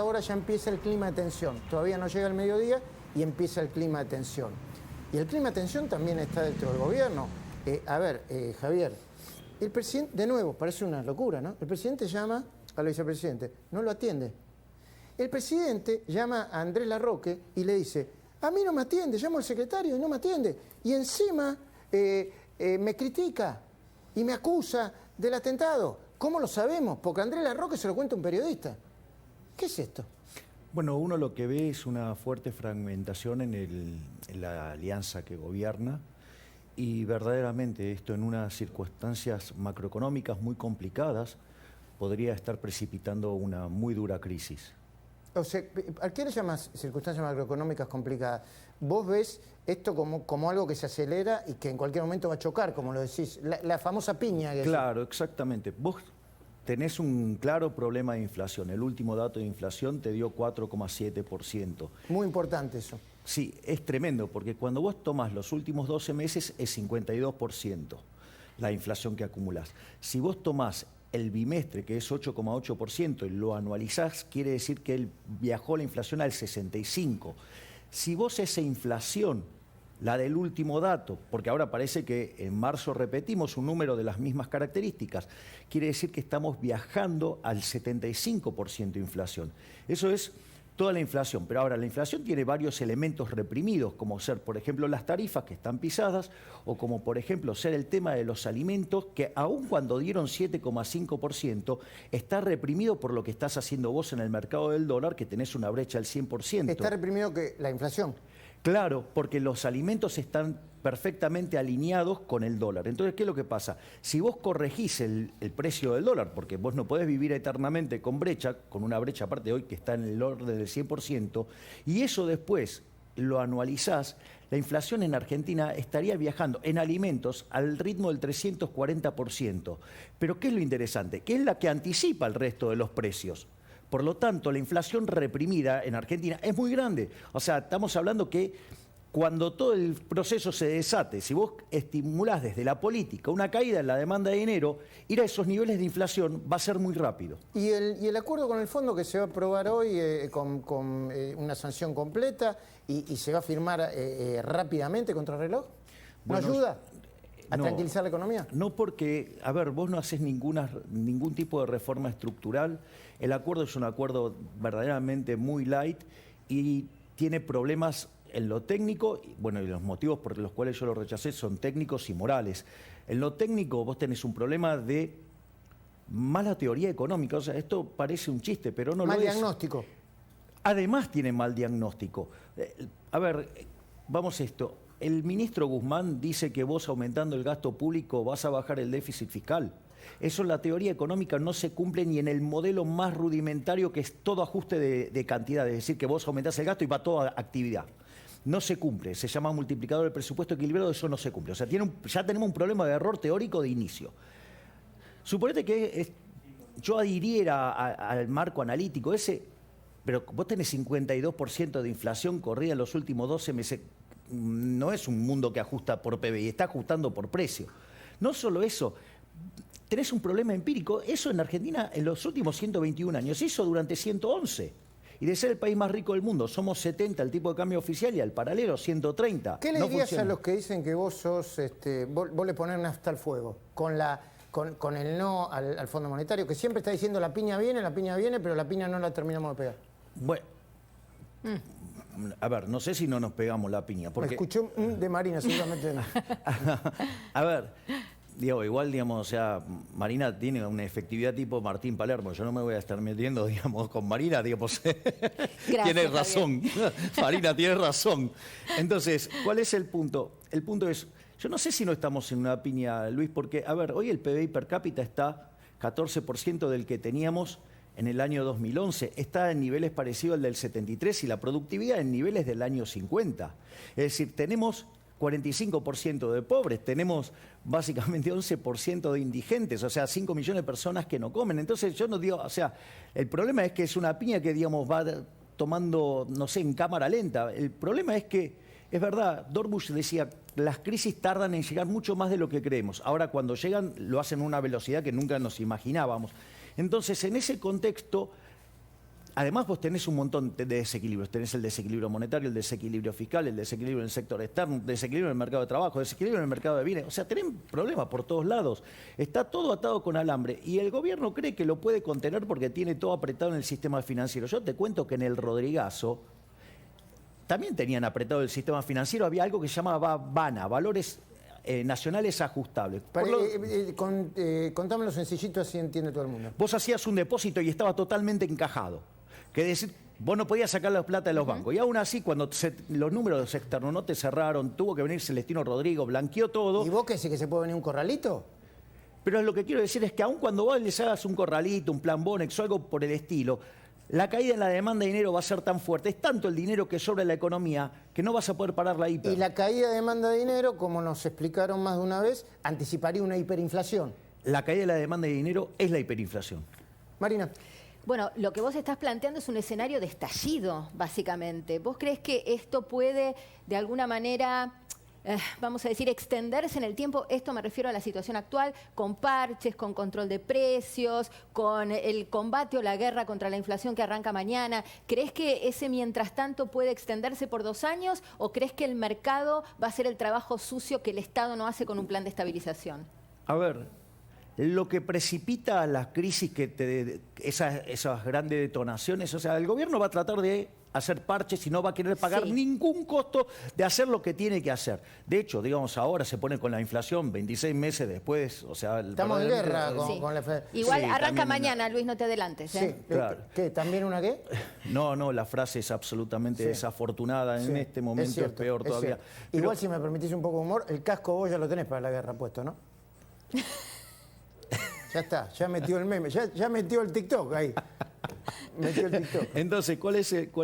Ahora ya empieza el clima de tensión. Todavía no llega el mediodía y empieza el clima de tensión. Y el clima de tensión también está dentro del gobierno. Javier, el presidente, de nuevo, parece una locura, ¿no? El presidente llama al vicepresidente, no lo atiende. El presidente llama a Andrés Larroque y le dice, a mí no me atiende, llamo al secretario y no me atiende. Y encima me critica y me acusa del atentado. ¿Cómo lo sabemos? Porque Andrés Larroque se lo cuenta un periodista. ¿Qué es esto? Bueno, uno lo que ve es una fuerte fragmentación en la alianza que gobierna y verdaderamente esto en unas circunstancias macroeconómicas muy complicadas podría estar precipitando una muy dura crisis. O sea, ¿a qué le llamas circunstancias macroeconómicas complicadas? ¿Vos ves esto como algo que se acelera y que en cualquier momento va a chocar, como lo decís? La famosa piña. Claro, exactamente. Vos tenés un claro problema de inflación. El último dato de inflación te dio 4,7%. Muy importante eso. Sí, es tremendo, porque cuando vos tomás los últimos 12 meses es 52% la inflación que acumulás. Si vos tomás el bimestre, que es 8,8%, y lo anualizás, quiere decir que viajó la inflación al 65%. Si vos esa inflación, la del último dato, porque ahora parece que en marzo repetimos un número de las mismas características, quiere decir que estamos viajando al 75% de inflación. Eso es toda la inflación, pero ahora la inflación tiene varios elementos reprimidos, como ser, por ejemplo, las tarifas que están pisadas, o como, por ejemplo, ser el tema de los alimentos, que aun cuando dieron 7,5%, está reprimido por lo que estás haciendo vos en el mercado del dólar, que tenés una brecha del 100%. ¿Está reprimido que la inflación? Claro, porque los alimentos están perfectamente alineados con el dólar. Entonces, ¿qué es lo que pasa? Si vos corregís el precio del dólar, porque vos no podés vivir eternamente con brecha, con una brecha aparte hoy que está en el orden del 100%, y eso después lo anualizás, la inflación en Argentina estaría viajando en alimentos al ritmo del 340%. Pero ¿qué es lo interesante? Que es la que anticipa el resto de los precios. Por lo tanto, la inflación reprimida en Argentina es muy grande. O sea, estamos hablando que cuando todo el proceso se desate, si vos estimulás desde la política una caída en la demanda de dinero, ir a esos niveles de inflación va a ser muy rápido. ¿Y el acuerdo con el fondo que se va a aprobar hoy con una sanción completa y se va a firmar rápidamente contra el reloj? ¿No ayuda a tranquilizar la economía? No, porque, a ver, vos no haces ningún tipo de reforma estructural. El acuerdo es un acuerdo verdaderamente muy light y tiene problemas en lo técnico, y los motivos por los cuales yo lo rechacé son técnicos y morales. En lo técnico vos tenés un problema de mala teoría económica, o sea, esto parece un chiste, pero no lo es. Mal diagnóstico. Además tiene mal diagnóstico. Vamos a esto. El ministro Guzmán dice que vos aumentando el gasto público vas a bajar el déficit fiscal. Eso en la teoría económica no se cumple ni en el modelo más rudimentario, que es todo ajuste de cantidad, es decir, que vos aumentás el gasto y va toda actividad. No se cumple, se llama multiplicador del presupuesto equilibrado, eso no se cumple. O sea, ya tenemos un problema de error teórico de inicio. Suponete que yo adhiriera al marco analítico ese, pero vos tenés 52% de inflación corrida en los últimos 12 meses. No es un mundo que ajusta por PBI, está ajustando por precio. No solo eso, tenés un problema empírico. Eso en Argentina en los últimos 121 años se hizo durante 111. Y de ser el país más rico del mundo, somos 70 el tipo de cambio oficial y al paralelo 130. ¿Qué le dirías a los que dicen que vos sos, vos le ponés nafta al fuego con el no al Fondo Monetario, que siempre está diciendo la piña viene, pero la piña no la terminamos de pegar? Bueno, a ver, no sé si no nos pegamos la piña. Porque... Escuché de Marina, seguramente no. A ver, igual, o sea, Marina tiene una efectividad tipo Martín Palermo. Yo no me voy a estar metiendo, con Marina, tiene razón. Marina tiene razón. Entonces, ¿cuál es el punto? El punto es, yo no sé si no estamos en una piña, Luis, porque, a ver, hoy el PBI per cápita está 14% del que teníamos en el año 2011, está en niveles parecidos al del 73 y la productividad en niveles del año 50. Es decir, tenemos 45% de pobres, tenemos básicamente 11% de indigentes, o sea, 5 millones de personas que no comen. Entonces yo no digo, o sea, el problema es que es una piña que, va tomando, no sé, en cámara lenta. El problema es que, es verdad, Dorbush decía, las crisis tardan en llegar mucho más de lo que creemos. Ahora cuando llegan lo hacen a una velocidad que nunca nos imaginábamos. Entonces, en ese contexto, además vos tenés un montón de desequilibrios. Tenés el desequilibrio monetario, el desequilibrio fiscal, el desequilibrio en el sector externo, el desequilibrio en el mercado de trabajo, el desequilibrio en el mercado de bienes. O sea, tenés problemas por todos lados. Está todo atado con alambre. Y el gobierno cree que lo puede contener porque tiene todo apretado en el sistema financiero. Yo te cuento que en el Rodrigazo también tenían apretado el sistema financiero. Había algo que se llamaba VANA, valores nacionales ajustables. Contámelo sencillito, así entiende todo el mundo. Vos hacías un depósito y estaba totalmente encajado. Que decir, vos no podías sacar la plata de los bancos. Y aún así, cuando los números externos no te cerraron, tuvo que venir Celestino Rodrigo, blanqueó todo. ¿Y vos qué decís, que se puede venir un corralito? Pero lo que quiero decir es que aun cuando vos les hagas un corralito, un plan Bonex o algo por el estilo, la caída en la demanda de dinero va a ser tan fuerte, es tanto el dinero que sobra en la economía, que no vas a poder parar la hiper. Y la caída de demanda de dinero, como nos explicaron más de una vez, anticiparía una hiperinflación. La caída de la demanda de dinero es la hiperinflación. Marina. Bueno, lo que vos estás planteando es un escenario de estallido, básicamente. ¿Vos crees que esto puede, de alguna manera, vamos a decir, extenderse en el tiempo? Esto me refiero a la situación actual, con parches, con control de precios, con el combate o la guerra contra la inflación que arranca mañana. ¿Crees que ese mientras tanto puede extenderse por 2 años o crees que el mercado va a hacer el trabajo sucio que el Estado no hace con un plan de estabilización? A ver, lo que precipita las crisis, esas grandes detonaciones, o sea, el gobierno va a tratar de hacer parches y no va a querer pagar ningún costo de hacer lo que tiene que hacer. De hecho, digamos, ahora se pone con la inflación 26 meses después, o sea... Estamos en guerra con la Fed. Igual arranca mañana, Luis, no te adelantes. Sí, claro. ¿Qué? ¿También una qué? No, la frase es absolutamente desafortunada. En este momento es peor todavía. Pero, igual, si me permitís un poco de humor, el casco vos ya lo tenés para la guerra puesto, ¿no? Ya está, ya metió el meme, ya metió el TikTok ahí. Metió el TikTok. Entonces, ¿cuál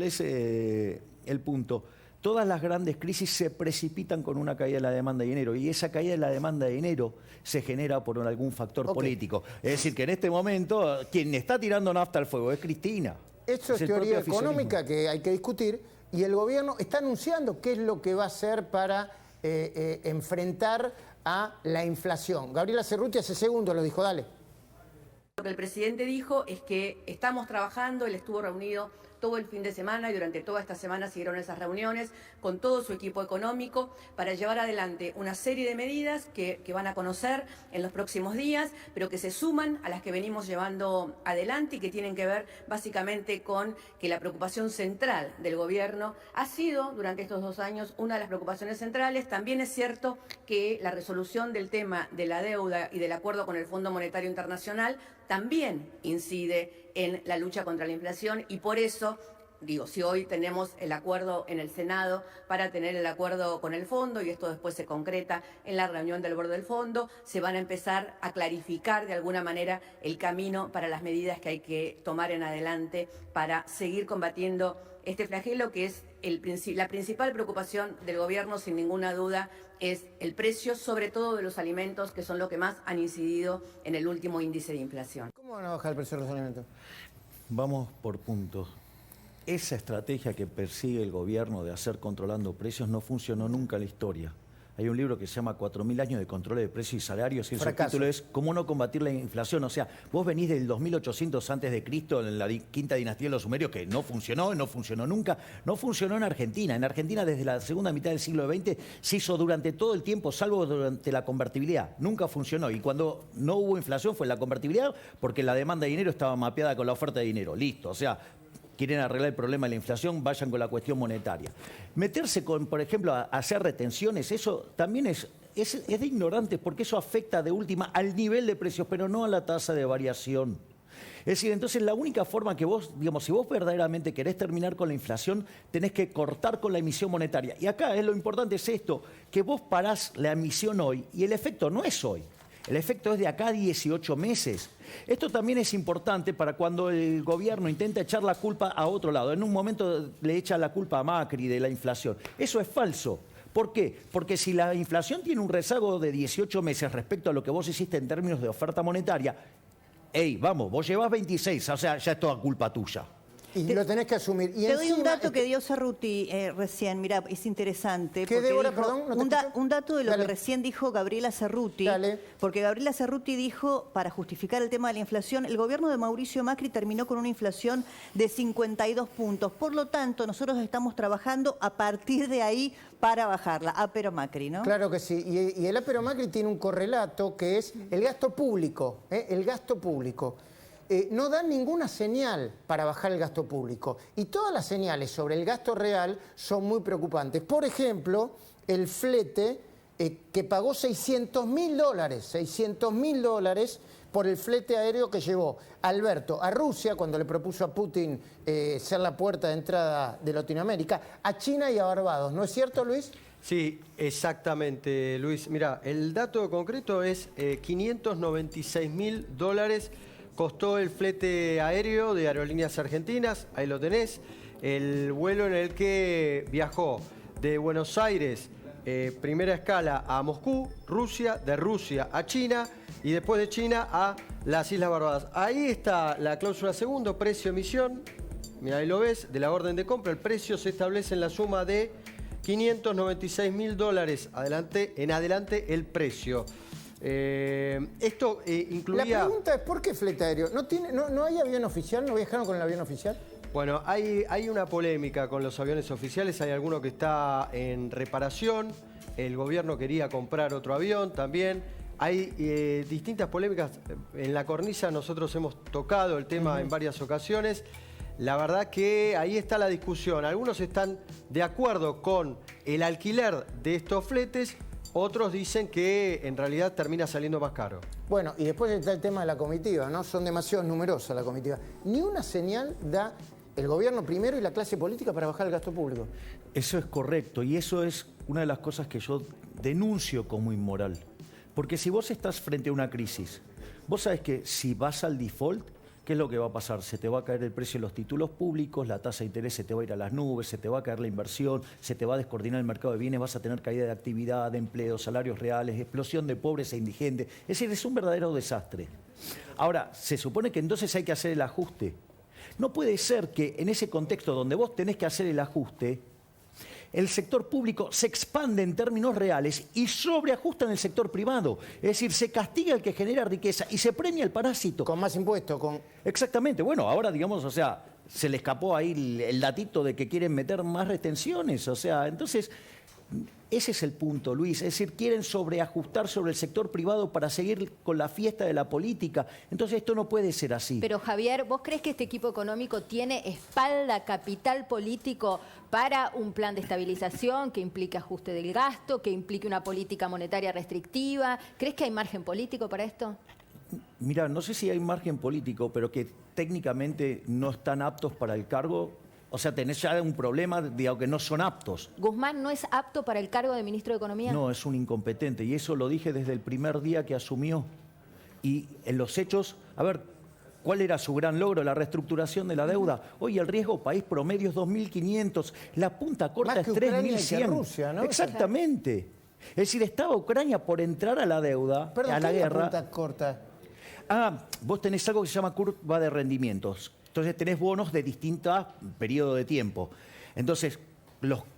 es el punto? Todas las grandes crisis se precipitan con una caída de la demanda de dinero y esa caída de la demanda de dinero se genera por algún factor político. Es decir, que en este momento quien está tirando nafta al fuego es Cristina. Eso es teoría económica que hay que discutir y el gobierno está anunciando qué es lo que va a hacer para enfrentar a la inflación. Gabriela Cerruti hace segundos lo dijo, dale. Lo que el presidente dijo es que estamos trabajando, él estuvo reunido todo el fin de semana y durante toda esta semana siguieron esas reuniones con todo su equipo económico para llevar adelante una serie de medidas que van a conocer en los próximos días, pero que se suman a las que venimos llevando adelante y que tienen que ver básicamente con que la preocupación central del gobierno ha sido durante estos 2 años una de las preocupaciones centrales. También es cierto que la resolución del tema de la deuda y del acuerdo con el Fondo Monetario Internacional también incide en la lucha contra la inflación y por eso, digo, si hoy tenemos el acuerdo en el Senado para tener el acuerdo con el fondo y esto después se concreta en la reunión del Board del Fondo, se van a empezar a clarificar de alguna manera el camino para las medidas que hay que tomar en adelante para seguir combatiendo este flagelo que es la principal preocupación del gobierno, sin ninguna duda, es el precio, sobre todo de los alimentos, que son lo que más han incidido en el último índice de inflación. ¿Cómo van a bajar el precio de los alimentos? Vamos por puntos. Esa estrategia que persigue el gobierno de hacer controlando precios no funcionó nunca en la historia. Hay un libro que se llama 4.000 años de control de precios y salarios y el subtítulo es ¿Cómo no combatir la inflación? O sea, vos venís del 2800 antes de Cristo en la quinta dinastía de los sumerios que no funcionó nunca. No funcionó en Argentina. En Argentina desde la segunda mitad del siglo XX se hizo durante todo el tiempo, salvo durante la convertibilidad. Nunca funcionó. Y cuando no hubo inflación fue la convertibilidad porque la demanda de dinero estaba mapeada con la oferta de dinero. Listo. O sea, quieren arreglar el problema de la inflación, vayan con la cuestión monetaria. Meterse con, por ejemplo, a hacer retenciones, eso también es de ignorantes porque eso afecta de última al nivel de precios, pero no a la tasa de variación. Es decir, entonces la única forma que vos, digamos, si vos verdaderamente querés terminar con la inflación, tenés que cortar con la emisión monetaria. Y acá lo importante es esto, que vos parás la emisión hoy y el efecto no es hoy. El efecto es de acá a 18 meses. Esto también es importante para cuando el gobierno intenta echar la culpa a otro lado. En un momento le echa la culpa a Macri de la inflación. Eso es falso. ¿Por qué? Porque si la inflación tiene un rezago de 18 meses respecto a lo que vos hiciste en términos de oferta monetaria, vamos, vos llevás 26, o sea, ya es toda culpa tuya. Y lo tenés que asumir. Y te doy un encima, dato que dio Cerruti recién, mirá, es interesante. ¿Qué, Débora? Dijo, Perdón, no te escucho. un dato de lo Dale. que recién dijo Gabriela Cerruti. Dale. Porque Gabriela Cerruti dijo, para justificar el tema de la inflación, el gobierno de Mauricio Macri terminó con una inflación de 52 puntos. Por lo tanto, nosotros estamos trabajando a partir de ahí para bajarla. Pero Macri, ¿no? Claro que sí. Y el Pero Macri tiene un correlato que es el gasto público. El gasto público. No da ninguna señal para bajar el gasto público. Y todas las señales sobre el gasto real son muy preocupantes. Por ejemplo, el flete que pagó $600.000, $600.000 por el flete aéreo que llevó Alberto a Rusia cuando le propuso a Putin ser la puerta de entrada de Latinoamérica, a China y a Barbados. ¿No es cierto, Luis? Sí, exactamente, Luis. Mira, el dato concreto es $596.000 costó el flete aéreo de Aerolíneas Argentinas, ahí lo tenés, el vuelo en el que viajó de Buenos Aires, primera escala a Moscú, Rusia, de Rusia a China y después de China a las Islas Barbadas. Ahí está la cláusula segundo, precio emisión, mira ahí lo ves, de la orden de compra, el precio se establece en la suma de $596.000, en adelante el precio. Esto incluía... La pregunta es, ¿por qué flete aéreo? ¿No hay avión oficial? ¿No viajaron con el avión oficial? Bueno, hay una polémica con los aviones oficiales. Hay alguno que está en reparación. El gobierno quería comprar otro avión también. Hay distintas polémicas. En La Cornisa nosotros hemos tocado el tema en varias ocasiones. La verdad que ahí está la discusión. Algunos están de acuerdo con el alquiler de estos fletes. Otros dicen que en realidad termina saliendo más caro. Bueno, y después está el tema de la comitiva, ¿no? Son demasiado numerosas la comitiva. Ni una señal da el gobierno primero y la clase política para bajar el gasto público. Eso es correcto y eso es una de las cosas que yo denuncio como inmoral. Porque si vos estás frente a una crisis, vos sabés que si vas al default, ¿qué es lo que va a pasar? Se te va a caer el precio de los títulos públicos, la tasa de interés se te va a ir a las nubes, se te va a caer la inversión, se te va a descoordinar el mercado de bienes, vas a tener caída de actividad, de empleo, salarios reales, explosión de pobres e indigentes. Es decir, es un verdadero desastre. Ahora, se supone que entonces hay que hacer el ajuste. No puede ser que en ese contexto donde vos tenés que hacer el ajuste, el sector público se expande en términos reales y sobreajusta en el sector privado. Es decir, se castiga al que genera riqueza y se premia al parásito. Con más impuestos, con... Exactamente. Bueno, ahora, digamos, o sea, se le escapó ahí el datito de que quieren meter más retenciones. O sea, entonces, ese es el punto, Luis. Es decir, quieren sobreajustar sobre el sector privado para seguir con la fiesta de la política. Entonces, esto no puede ser así. Pero, Javier, ¿vos crees que este equipo económico tiene espalda, capital político para un plan de estabilización que implique ajuste del gasto, que implique una política monetaria restrictiva? ¿Crees que hay margen político para esto? Mira, no sé si hay margen político, pero que técnicamente no están aptos para el cargo. O sea, tenés ya un problema, digamos, que no son aptos. ¿Guzmán no es apto para el cargo de ministro de Economía? No, es un incompetente. Y eso lo dije desde el primer día que asumió. Y en los hechos, a ver, ¿cuál era su gran logro? La reestructuración de la deuda. Hoy el riesgo país promedio es 2.500. La punta corta es 3.100. Rusia, ¿no? Exactamente. Es decir, estaba Ucrania por entrar a la deuda, Perdón, a la ¿qué es guerra. la punta corta? Vos tenés algo que se llama curva de rendimientos. Entonces tenés bonos de distintos periodos de tiempo. Entonces,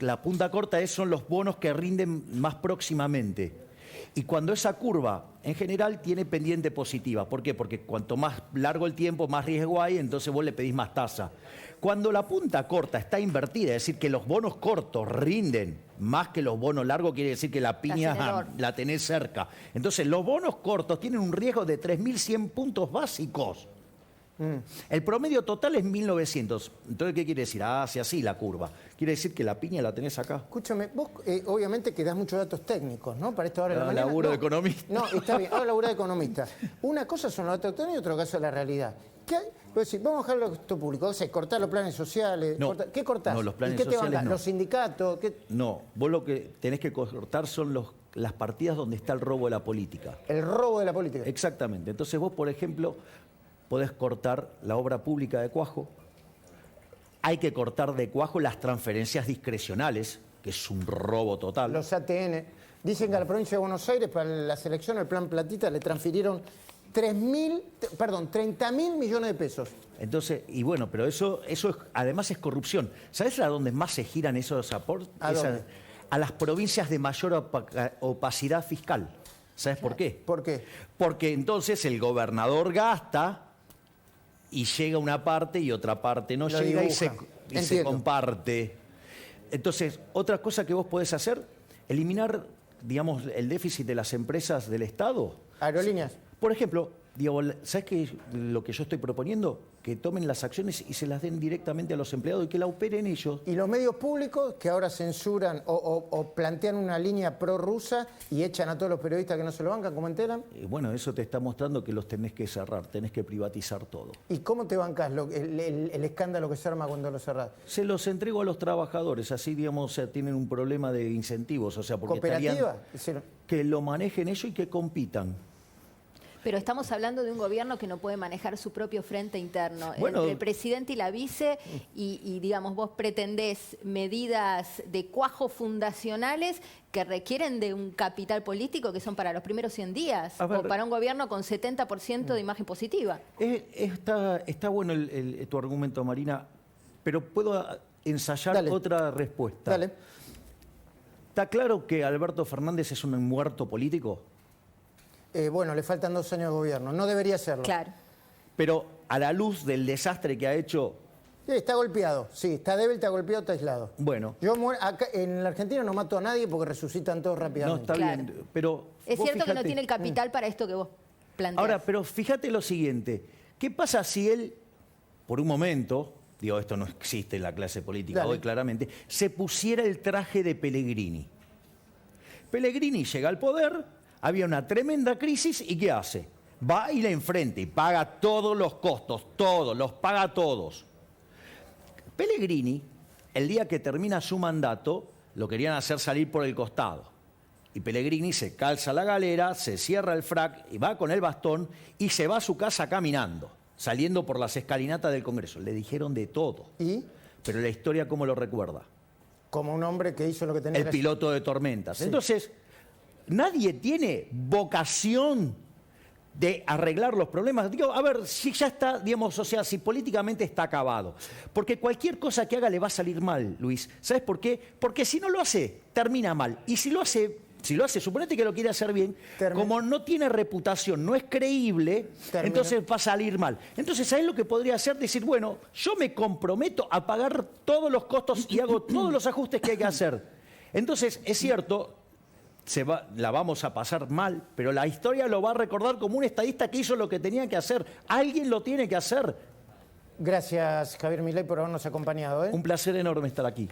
la punta corta son los bonos que rinden más próximamente. Y cuando esa curva, en general, tiene pendiente positiva. ¿Por qué? Porque cuanto más largo el tiempo, más riesgo hay, entonces vos le pedís más tasa. Cuando la punta corta está invertida, es decir, que los bonos cortos rinden más que los bonos largos, quiere decir que la piña la tenés cerca. Entonces, los bonos cortos tienen un riesgo de 3.100 puntos básicos. El promedio total es 1.900. Entonces, ¿qué quiere decir? Hace así la curva. Quiere decir que la piña la tenés acá. Escúchame, vos obviamente que das muchos datos técnicos, ¿no? Para esto ahora de la mañana. Laburo de economista. No, está bien, ahora laburo de economista. Una cosa son los datos técnicos y otra cosa es la realidad. ¿Qué hay? Pues decir, vamos a bajar el gasto público, o sea, cortar los planes sociales. No, ¿Qué cortás? no, los planes ¿Y qué te sociales van a no. ¿Los sindicatos? No, vos lo que tenés que cortar son las partidas donde está el robo de la política. El robo de la política. Exactamente. Entonces vos, por ejemplo, podés cortar la obra pública de Cuajo. Hay que cortar de Cuajo las transferencias discrecionales, que es un robo total. Los ATN. Dicen que a la provincia de Buenos Aires, para la selección, el plan Platita, le transfirieron 30.000 millones de pesos. Entonces, y bueno, pero eso además es corrupción. ¿Sabes a dónde más se giran esos aportes? A las provincias de mayor opacidad fiscal. ¿Sabes por qué? ¿Por qué? Porque entonces el gobernador gasta y llega una parte y otra parte no llega y se comparte. Entonces, otra cosa que vos podés hacer, eliminar, digamos, el déficit de las empresas del Estado. Aerolíneas. Por ejemplo, digo, ¿sabes qué lo que yo estoy proponiendo? Que tomen las acciones y se las den directamente a los empleados y que la operen ellos. Y los medios públicos que ahora censuran o plantean una línea prorrusa y echan a todos los periodistas que no se lo bancan, ¿cómo enteran? Bueno, eso te está mostrando que los tenés que cerrar, tenés que privatizar todo. ¿Y cómo te bancás el escándalo que se arma cuando lo cerrás? Se los entrego a los trabajadores, así, digamos, o sea, tienen un problema de incentivos, o sea, porque ¿Cooperativa? Que lo manejen ellos y que compitan. Pero estamos hablando de un gobierno que no puede manejar su propio frente interno. Bueno, entre el presidente y la vice, y digamos, vos pretendés medidas de cuajo fundacionales que requieren de un capital político que son para los primeros 100 días, o para un gobierno con 70% de imagen positiva. Está bueno tu argumento, Marina, pero puedo ensayar otra respuesta. Dale. ¿Está claro que Alberto Fernández es un muerto político? Bueno, le faltan 2 años de gobierno. No debería serlo. Claro. Pero a la luz del desastre que ha hecho... Sí, está golpeado. Sí, está débil, está golpeado, está aislado. Bueno. Yo acá, en la Argentina no mato a nadie porque resucitan todos rápidamente. No, está bien, pero... Es cierto que no tiene el capital para esto que vos planteás. Ahora, pero fíjate lo siguiente. ¿Qué pasa si él, por un momento, digo, esto no existe en la clase política hoy claramente, se pusiera el traje de Pellegrini? Pellegrini llega al poder... Había una tremenda crisis y ¿qué hace? Va y la enfrenta y paga todos los costos, todos, los paga todos. Pellegrini, el día que termina su mandato, lo querían hacer salir por el costado. Y Pellegrini se calza la galera, se cierra el frac y va con el bastón y se va a su casa caminando, saliendo por las escalinatas del Congreso. Le dijeron de todo. ¿Y? Pero la historia, ¿cómo lo recuerda? Como un hombre que hizo lo que tenía que hacer. El piloto de tormentas. Sí. Entonces... Nadie tiene vocación de arreglar los problemas. Digo, a ver, si ya está, digamos, o sea, si políticamente está acabado. Porque cualquier cosa que haga le va a salir mal, Luis. ¿Sabes por qué? Porque si no lo hace, termina mal. Y si lo hace, suponete que lo quiere hacer bien, como no tiene reputación, no es creíble, entonces va a salir mal. Entonces, ¿sabes lo que podría hacer? Decir, bueno, yo me comprometo a pagar todos los costos y hago todos los ajustes que hay que hacer. Entonces, es cierto... la vamos a pasar mal, pero la historia lo va a recordar como un estadista que hizo lo que tenía que hacer. Alguien lo tiene que hacer. Gracias, Javier Milei, por habernos acompañado. Un placer enorme estar aquí.